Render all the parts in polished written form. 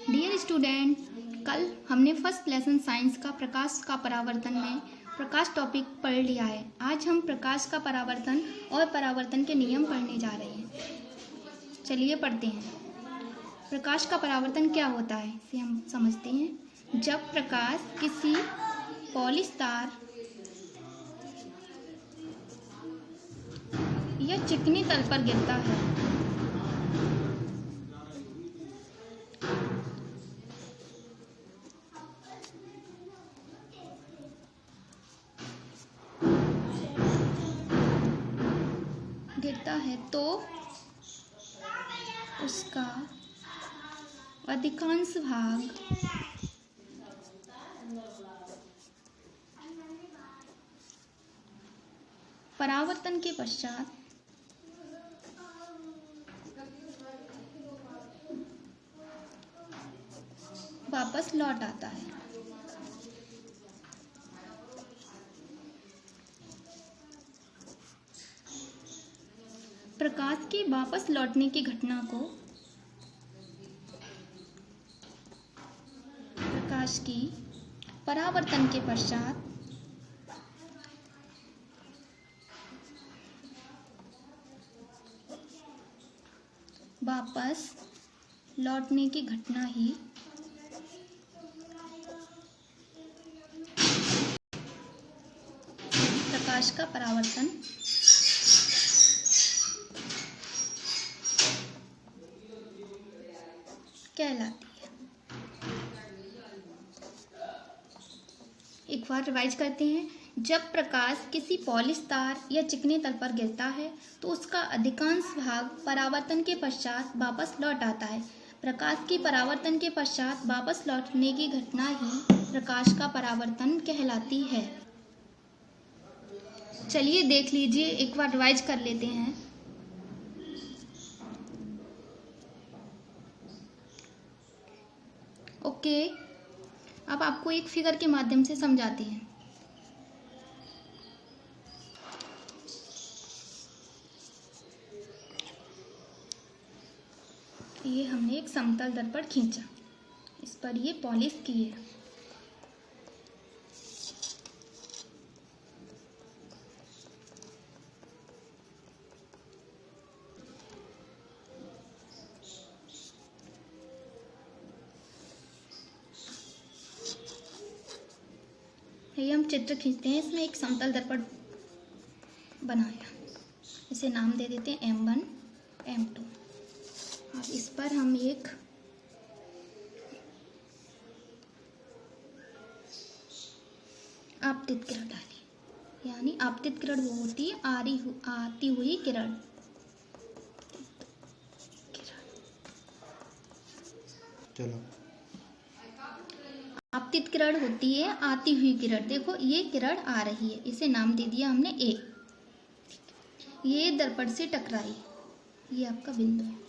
Dear student, कल हमने first lesson science का प्रकाश का परावर्तन में प्रकाश टॉपिक पढ़ लिया है। आज हम प्रकाश का परावर्तन और परावर्तन के नियम पढ़ने जा रहे हैं। चलिए पढ़ते हैं। प्रकाश का परावर्तन क्या होता है इसे हम समझते हैं। जब प्रकाश किसी पॉलिश तार या चिकनी तल पर गिरता है तो उसका अधिकांश भाग परावर्तन के पश्चात वापस लौट आता है। प्रकाश के वापस लौटने की घटना को प्रकाश की परावर्तन के पश्चात वापस लौटने की घटना ही प्रकाश का परावर्तन कहलाती है। एक बार रिवाइज करते हैं। जब प्रकाश किसी पॉलिश तार या चिकने तल पर गिरता है तो उसका अधिकांश भाग परावर्तन के पश्चात वापस लौट आता है। प्रकाश की परावर्तन के पश्चात वापस लौटने की घटना ही प्रकाश का परावर्तन कहलाती है। चलिए देख लीजिए, एक बार रिवाइज कर लेते हैं। ओके, अब आपको एक फिगर के माध्यम से समझाते हैं। ये हमने एक समतल दर्पण खींचा, इस पर ये पॉलिश की है। ये हम चित्र खींचते हैं। इसमें एक समतल दर्पण बनाया, इसे नाम दे देते हैं M1 M2। अब इस पर हम एक आपतित किरण डालें, यानी आपतित किरण वो होती है आती हुई किरण। चलो, आपतित किरण होती है आती हुई किरण। देखो ये किरण आ रही है, इसे नाम दे दिया हमने A। ये दर्पण से टकराई, ये आपका बिंदु है।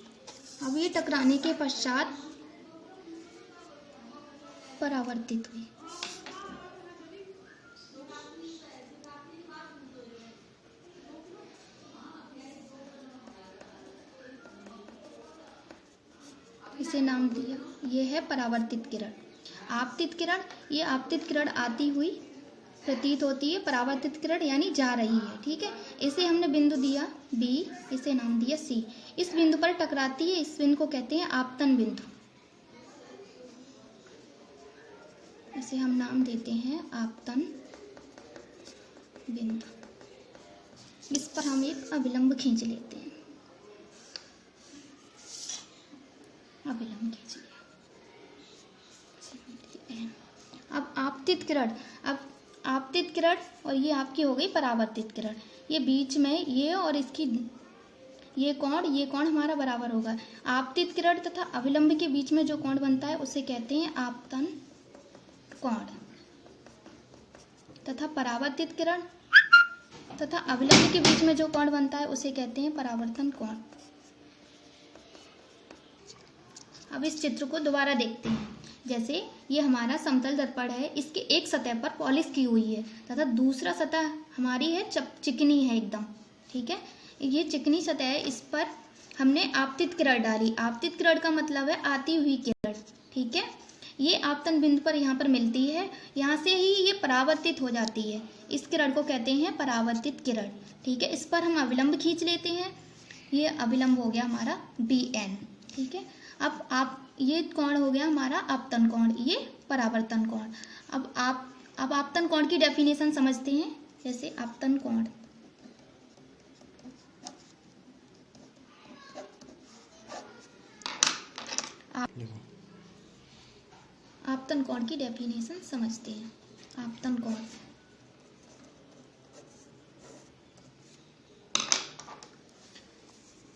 अब ये टकराने के पश्चात परावर्तित हुई। इसे नाम दिया, ये है परावर्तित किरण। आपतित किरण, ये आपतित किरण आती हुई प्रतीत होती है, परावर्तित किरण यानी जा रही है। ठीक है, इसे हमने बिंदु दिया B, इसे नाम दिया C। इस बिंदु पर टकराती है, इस बिंदु को कहते हैं आपतन बिंदु। इसे हम नाम देते हैं आपतन बिंदु। इस पर हम एक अभिलंब खींच लेते हैं। अभिलंब खींच लिया। अब आपतित किरण और ये आपकी हो गई परावर्तित किरण। ये बीच में ये और इसकी ये कोण हमारा बराबर होगा। आपतित किरण तथा अभिलंब के बीच में जो कोण बनता है उसे कहते हैं आपतन कोण, तथा परावर्तित किरण तथा अभिलंब के बीच में जो कोण बनता है उसे कहते हैं परावर्तन कोण। अब इस चित्र को दोबारा देखते हैं। जैसे ये हमारा समतल दर्पण है, इसके एक सतह पर पॉलिश की हुई है तथा दूसरा सतह हमारी है चिकनी है एकदम। ठीक है, ये चिकनी सतह है, इस पर हमने आपतित किरण डाली। आपतित किरण का मतलब है आती हुई किरण, ठीक है। ये आपतन बिंदु पर यहाँ पर मिलती है, यहाँ से ही ये परावर्तित हो जाती है। इस किरण को कहते हैं परावर्तित किरण, ठीक है। इस पर हम अविलंब खींच लेते हैं। ये अविलंब हो गया हमारा BN, ठीक है। अब आप ये कोण हो गया हमारा आपतन कोण, ये परावर्तन कोण। अब आपतन कोण की डेफिनेशन समझते हैं। जैसे आपतन कोण, आपतन कोण की डेफिनेशन समझते हैं। आपतन कोण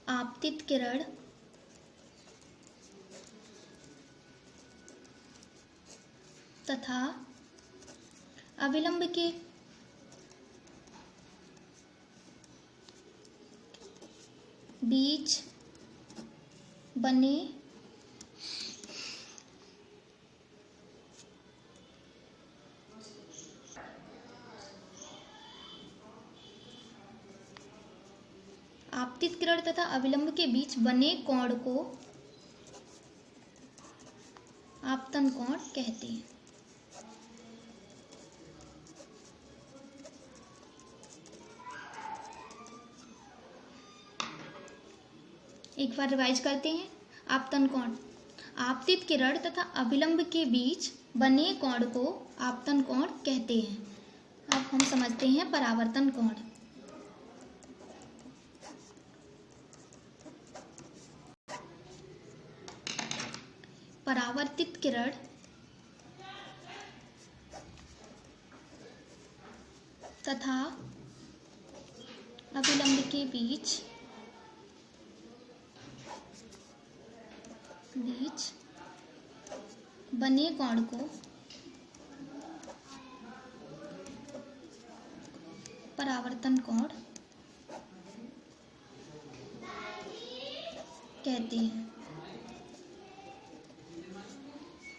आपतित किरण तथा अविलंब के बीच बने आपतित किरण तथा अविलंब के बीच बने कोण को आपतन कोण कहते हैं। एक बार रिवाइज करते हैं। आपतन कोण, आपतित किरण तथा अविलंब के बीच बने कोण को आपतन कोण कहते हैं। अब हम समझते हैं परावर्तन कोण। परावर्तित किरण तथा अविलंब के बीच बने कोण को परावर्तन कोण कहते हैं।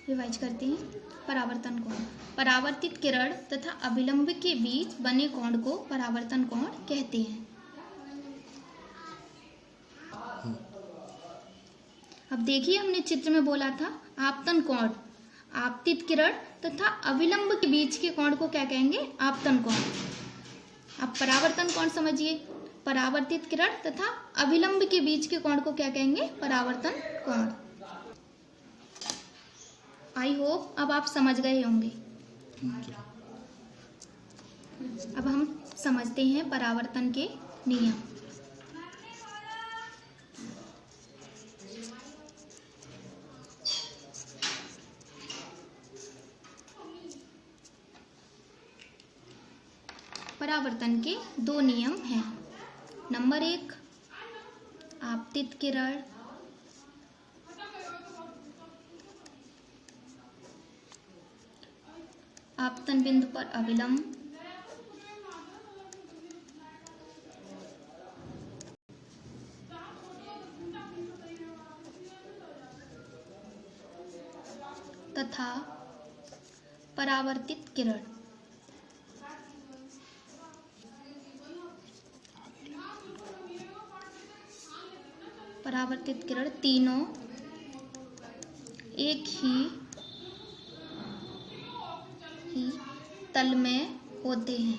रिवाइज करते हैं। परावर्तन कोण, परावर्तित किरण तथा अविलंब के बीच बने कोण को परावर्तन कोण कहते हैं। अब देखिए, हमने चित्र में बोला था आपतन कोण, आपतित किरण तथा अविलंब के बीच के कोण को क्या कहेंगे? आपतन कोण। अब परावर्तन कोण समझिए, परावर्तित किरण तथा अविलंब के बीच के कोण को क्या कहेंगे? परावर्तन कोण। आई होप अब आप समझ गए होंगे। अब हम समझते हैं परावर्तन के नियम। परावर्तन के दो नियम हैं। नंबर 1, आपतित किरण आपतन बिंदु पर अविलंब तथा परावर्तित किरण तीनों एक ही तल में होते हैं।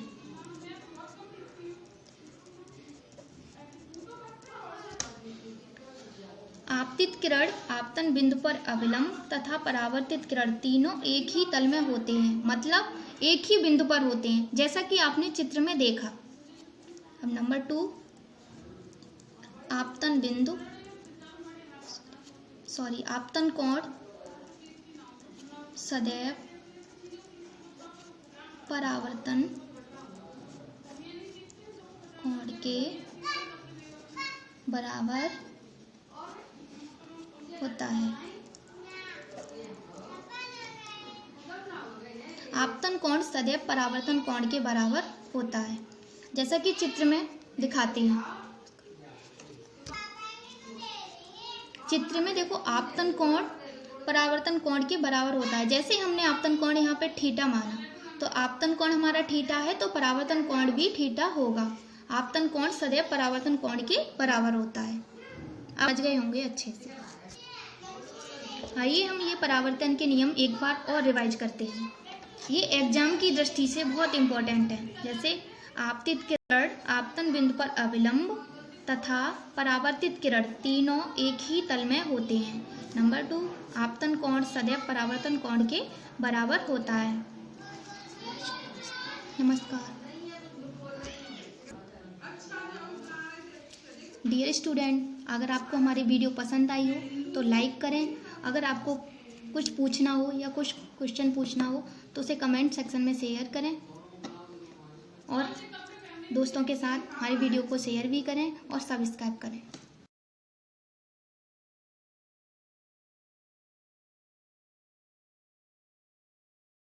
आपतित किरण आपतन बिंदु पर अविलंब तथा परावर्तित किरण तीनों एक ही तल में होते हैं, मतलब एक ही बिंदु पर होते हैं, जैसा कि आपने चित्र में देखा। अब नंबर 2, आपतन कोण सदैव परावर्तन कोण के बराबर होता है। आपतन कोण सदैव परावर्तन कोण के बराबर होता है, जैसा कि चित्र में दिखाते हैं। चित्र में देखो, आपतन कोण परावर्तन कोण के बराबर होता है। जैसे हमने आपतन कोण यहाँ पे थीटा माना, तो आपतन कोण हमारा थीटा है, तो परावर्तन कोण भी थीटा होगा। आपतन कोण सदैव परावर्तन कोण के बराबर होता है। आप समझ गए होंगे अच्छे से। आइए हम ये परावर्तन के नियम एक बार और रिवाइज करते हैं। ये एग्जाम की दृष्टि से बहुत इम्पोर्टेंट है। जैसे आपतित किरण आपतन बिंदु पर अविलंब तथा परावर्तित किरण तीनों एक ही तल में होते हैं। नंबर 2, आपतन कोण सदैव परावर्तन कोण के बराबर होता है। नमस्कार। डियर स्टूडेंट, अगर आपको हमारी वीडियो पसंद आई हो तो लाइक करें। अगर आपको कुछ पूछना हो या कुछ क्वेश्चन पूछना हो तो उसे कमेंट सेक्शन में शेयर करें और दोस्तों के साथ हमारी वीडियो को शेयर भी करें और सब्सक्राइब करें।